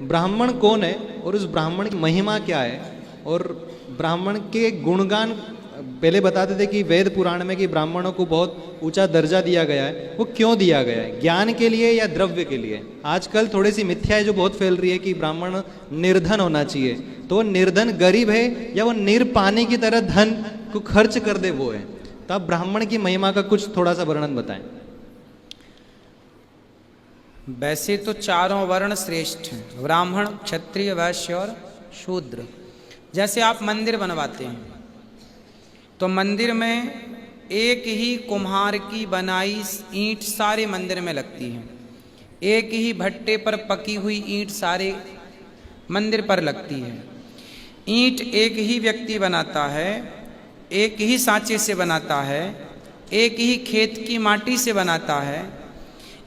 ब्राह्मण कौन है और उस ब्राह्मण की महिमा क्या है, और ब्राह्मण के गुणगान पहले बताते थे कि वेद पुराण में कि ब्राह्मणों को बहुत ऊंचा दर्जा दिया गया है, वो क्यों दिया गया है, ज्ञान के लिए या द्रव्य के लिए। आजकल थोड़ी सी मिथ्या है जो बहुत फैल रही है कि ब्राह्मण निर्धन होना चाहिए, तो वो निर्धन गरीब है या वो निर्पानी की तरह धन को खर्च कर दे वो है। तो आप ब्राह्मण की महिमा का कुछ थोड़ा सा वर्णन बताएं। वैसे तो चारों वर्ण श्रेष्ठ हैं, ब्राह्मण, क्षत्रिय, वैश्य और शूद्र। जैसे आप मंदिर बनवाते हैं तो मंदिर में एक ही कुम्हार की बनाई ईंट सारे मंदिर में लगती है, एक ही भट्टे पर पकी हुई ईंट सारे मंदिर पर लगती है। ईंट एक ही व्यक्ति बनाता है, एक ही सांचे से बनाता है, एक ही खेत की माटी से बनाता है,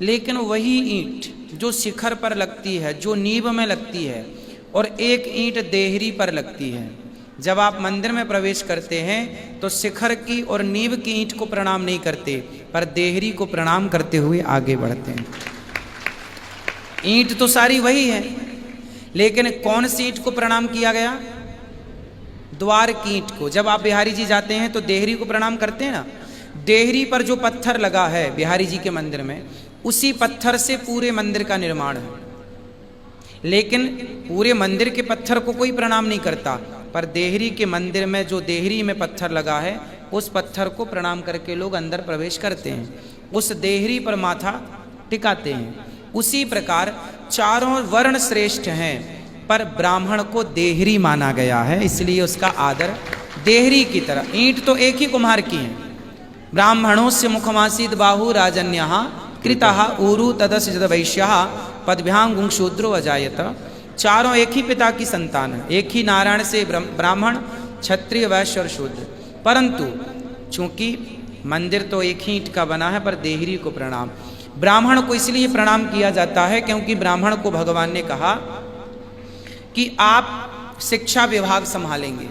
लेकिन वही ईंट जो शिखर पर लगती है, जो नींव में लगती है, और एक ईंट देहरी पर लगती है। जब आप मंदिर में प्रवेश करते हैं तो शिखर की और नींव की ईंट को प्रणाम नहीं करते, पर देहरी को प्रणाम करते हुए आगे बढ़ते हैं। ईंट तो सारी वही है, लेकिन कौन सी ईंट को प्रणाम किया गया? द्वार की ईंट को। जब आप बिहारी जी जाते हैं तो देहरी को प्रणाम करते हैं ना। देहरी पर जो पत्थर लगा है बिहारी जी के मंदिर में, उसी पत्थर से पूरे मंदिर का निर्माण है। लेकिन पूरे मंदिर के पत्थर को कोई प्रणाम नहीं करता, पर देहरी के मंदिर में जो देहरी में पत्थर लगा है उस पत्थर को प्रणाम करके लोग अंदर प्रवेश करते हैं, उस देहरी पर माथा टिकाते हैं। उसी प्रकार चारों वर्ण श्रेष्ठ हैं, पर ब्राह्मण को देहरी माना गया है, इसलिए उसका आदर देहरी की तरह। ईंट तो एक ही कुम्हार की है। ब्राह्मणों से मुखमासीद बाहु राजन्यः कृतः ऊरु तदस्य वैश्यः पदभ्यां गुंशूद्रो अजायत। चारों एक ही पिता की संतान है, एक ही नारायण से ब्राह्मण, क्षत्रिय, वैश्य और शूद्र। परंतु चूंकि मंदिर तो एक ही ईंट का बना है, पर देहरी को प्रणाम। ब्राह्मण को इसलिए प्रणाम किया जाता है क्योंकि ब्राह्मण को भगवान ने कहा कि आप शिक्षा विभाग संभालेंगे,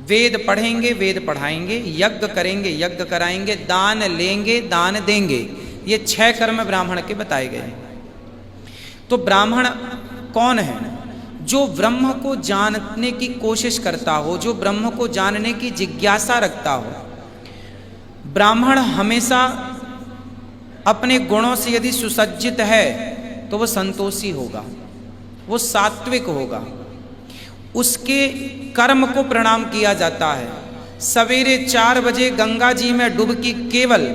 वेद पढ़ेंगे, वेद पढ़ाएंगे, यज्ञ करेंगे, यज्ञ कराएंगे, दान लेंगे, दान देंगे। ये 6 कर्म ब्राह्मण के बताए गए हैं। तो ब्राह्मण कौन है? जो ब्रह्म को जानने की कोशिश करता हो, जो ब्रह्म को जानने की जिज्ञासा रखता हो। ब्राह्मण हमेशा अपने गुणों से यदि सुसज्जित है तो वह संतोषी होगा, वो सात्विक होगा, उसके कर्म को प्रणाम किया जाता है। सवेरे 4 बजे गंगा जी में डुबकी केवल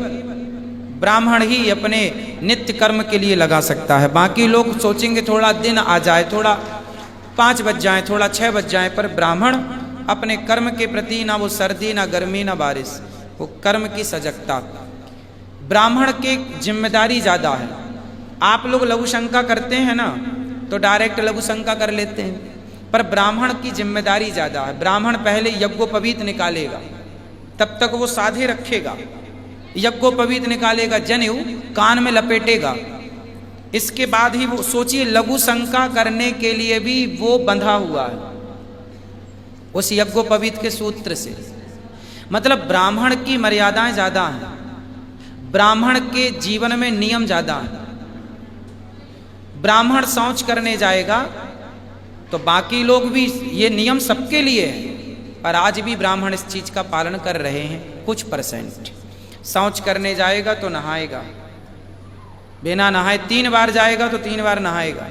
ब्राह्मण ही अपने नित्य कर्म के लिए लगा सकता है। बाकी लोग सोचेंगे थोड़ा दिन आ जाए, थोड़ा 5 बज जाए, थोड़ा 6 बज जाए, पर ब्राह्मण अपने कर्म के प्रति ना वो सर्दी, ना गर्मी, ना बारिश, वो कर्म की सजगता। ब्राह्मण की जिम्मेदारी ज़्यादा है। आप लोग लघु शंका करते हैं ना, तो डायरेक्ट लघु शंका कर लेते हैं, पर ब्राह्मण की जिम्मेदारी ज़्यादा है। ब्राह्मण पहले यज्ञोपवीत निकालेगा, तब तक वो साधे रखेगा, यज्ञोपवीत निकालेगा, जनेऊ कान में लपेटेगा, इसके बाद ही वो, सोचिए लघु शंका करने के लिए भी वो बंधा हुआ है उस यज्ञोपवीत के सूत्र से। मतलब ब्राह्मण की मर्यादाएं ज़्यादा हैं, ब्राह्मण के जीवन में नियम ज़्यादा हैं। ब्राह्मण शौच करने जाएगा तो बाकी लोग भी, ये नियम सबके लिए है, पर आज भी ब्राह्मण इस चीज का पालन कर रहे हैं कुछ %। शौच करने जाएगा तो नहाएगा, बिना नहाए 3 बार जाएगा तो 3 बार नहाएगा।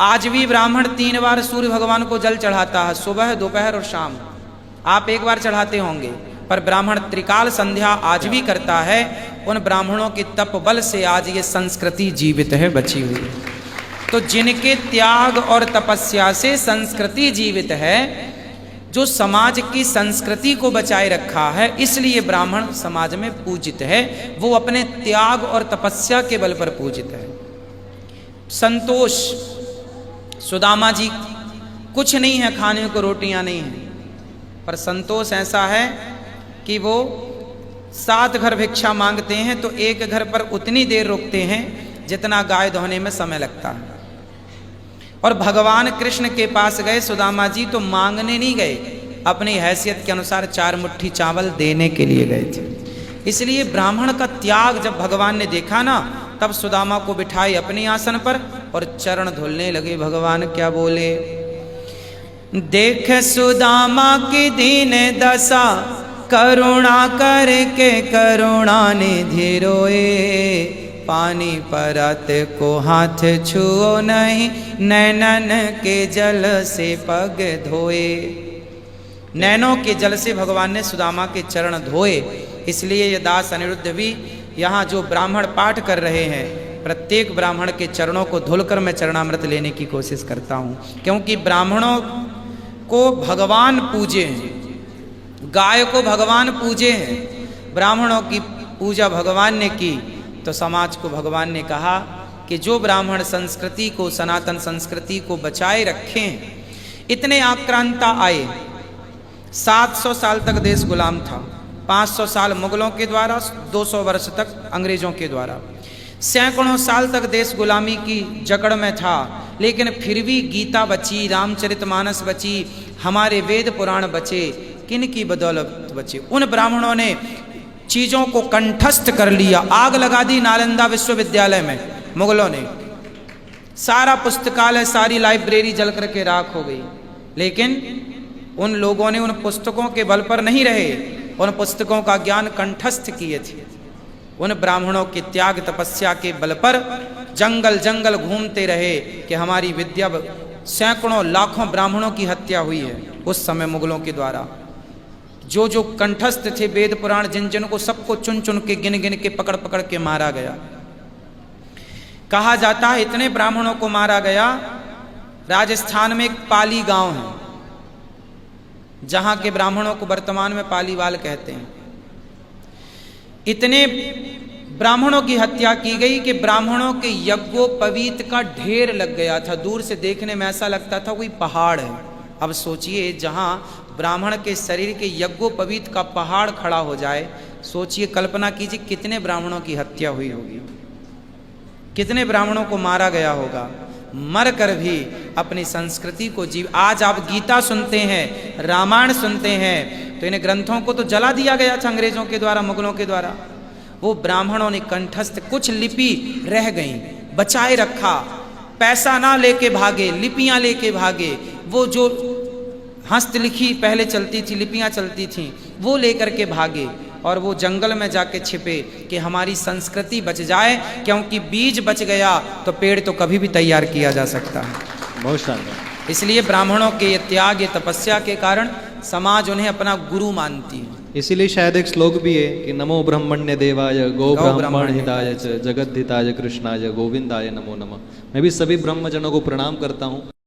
आज भी ब्राह्मण 3 बार सूर्य भगवान को जल चढ़ाता है, सुबह, दोपहर और शाम। आप 1 बार चढ़ाते होंगे, पर ब्राह्मण त्रिकाल संध्या आज भी करता है। उन ब्राह्मणों के तप बल से आज ये संस्कृति जीवित है, बची हुई है। तो जिनके त्याग और तपस्या से संस्कृति जीवित है, जो समाज की संस्कृति को बचाए रखा है, इसलिए ब्राह्मण समाज में पूजित है। वो अपने त्याग और तपस्या के बल पर पूजित है। संतोष, सुदामा जी कुछ नहीं है, खाने को रोटियां नहीं है, पर संतोष ऐसा है कि वो 7 घर भिक्षा मांगते हैं तो एक घर पर उतनी देर रुकते हैं जितना गाय धोने में समय लगता है। और भगवान कृष्ण के पास गए सुदामा जी तो मांगने नहीं गए, अपनी हैसियत के अनुसार 4 मुट्ठी चावल देने के लिए गए थे। इसलिए ब्राह्मण का त्याग जब भगवान ने देखा ना, तब सुदामा को बिठाए अपने आसन पर और चरण धुलने लगे। भगवान क्या बोले, देख सुदामा की दीन दशा, करुणा करके करुणा निधि रोए, पानी परत को हाथ छुओ नहीं, नैनन के जल से पग धोए। नैनों के जल से भगवान ने सुदामा के चरण धोए। इसलिए ये दास अनिरुद्ध भी यहाँ जो ब्राह्मण पाठ कर रहे हैं, प्रत्येक ब्राह्मण के चरणों को धुलकर मैं चरणामृत लेने की कोशिश करता हूँ, क्योंकि ब्राह्मणों को भगवान पूजे हैं, गाय को भगवान पूजे हैं। ब्राह्मणों की पूजा भगवान ने की तो समाज को भगवान ने कहा कि जो ब्राह्मण संस्कृति को, सनातन संस्कृति को बचाए रखें। इतने आक्रांता आए, 700 साल तक देश गुलाम था, 500 साल मुगलों के द्वारा, 200 वर्ष तक अंग्रेजों के द्वारा, सैकड़ों साल तक देश गुलामी की जकड़ में था, लेकिन फिर भी गीता बची, रामचरितमानस बची, हमारे वेद पुराण बचे। किन की बदौलत बचे? उन ब्राह्मणों ने चीजों को कंठस्थ कर लिया। आग लगा दी नालंदा विश्वविद्यालय में मुगलों ने, सारा पुस्तकालय, सारी लाइब्रेरी जल करके राख हो गई। लेकिन उन लोगों ने उन पुस्तकों के बल पर नहीं रहे, उन पुस्तकों का ज्ञान कंठस्थ किए थे। उन ब्राह्मणों के त्याग तपस्या के बल पर जंगल जंगल घूमते रहे कि हमारी विद्या, सैकड़ों लाखों ब्राह्मणों की हत्या हुई है उस समय मुगलों के द्वारा। जो जो कंठस्थ थे वेद पुराण, जिन जिन को सबको चुन चुन के, गिन गिन के, पकड़ पकड़ के मारा गया। कहा जाता है इतने ब्राह्मणों को मारा गया। राजस्थान में एक पाली गांव है, जहां के ब्राह्मणों को वर्तमान में पालीवाल कहते हैं। इतने ब्राह्मणों की हत्या की गई कि ब्राह्मणों के यज्ञोपवीत का ढेर लग गया था। दूर से देखने में ऐसा लगता था कोई पहाड़ है। अब सोचिए, जहां ब्राह्मण के शरीर के यज्ञोपवीत का पहाड़ खड़ा हो जाए, सोचिए, कल्पना कीजिए कितने ब्राह्मणों की हत्या हुई होगी, कितने ब्राह्मणों को मारा गया होगा। मर कर भी अपनी संस्कृति को जीव। आज आप गीता सुनते हैं, रामायण सुनते हैं, तो इन ग्रंथों को तो जला दिया गया था अंग्रेजों के द्वारा, मुगलों के द्वारा। वो ब्राह्मणों ने कंठस्थ, कुछ लिपि रह गई, बचाए रखा, पैसा ना लेके भागे, लिपियां लेके भागे। वो जो हस्तलिखी पहले चलती थी, लिपियां चलती थीं, वो लेकर के भागे और वो जंगल में जाके छिपे कि हमारी संस्कृति बच जाए, क्योंकि बीज बच गया तो पेड़ तो कभी भी तैयार किया जा सकता है। बहुत शानदार। इसलिए ब्राह्मणों के ये त्याग, ये तपस्या के कारण समाज उन्हें अपना गुरु मानती है। इसीलिए शायद एक श्लोक भी है कि नमो ब्रह्मण्य देवाय गो ब्राह्मण हिताय च जगत हिताय कृष्णाय गोविंदाय नमो नमः। मैं भी सभी ब्रह्मजनों को प्रणाम करता हूँ।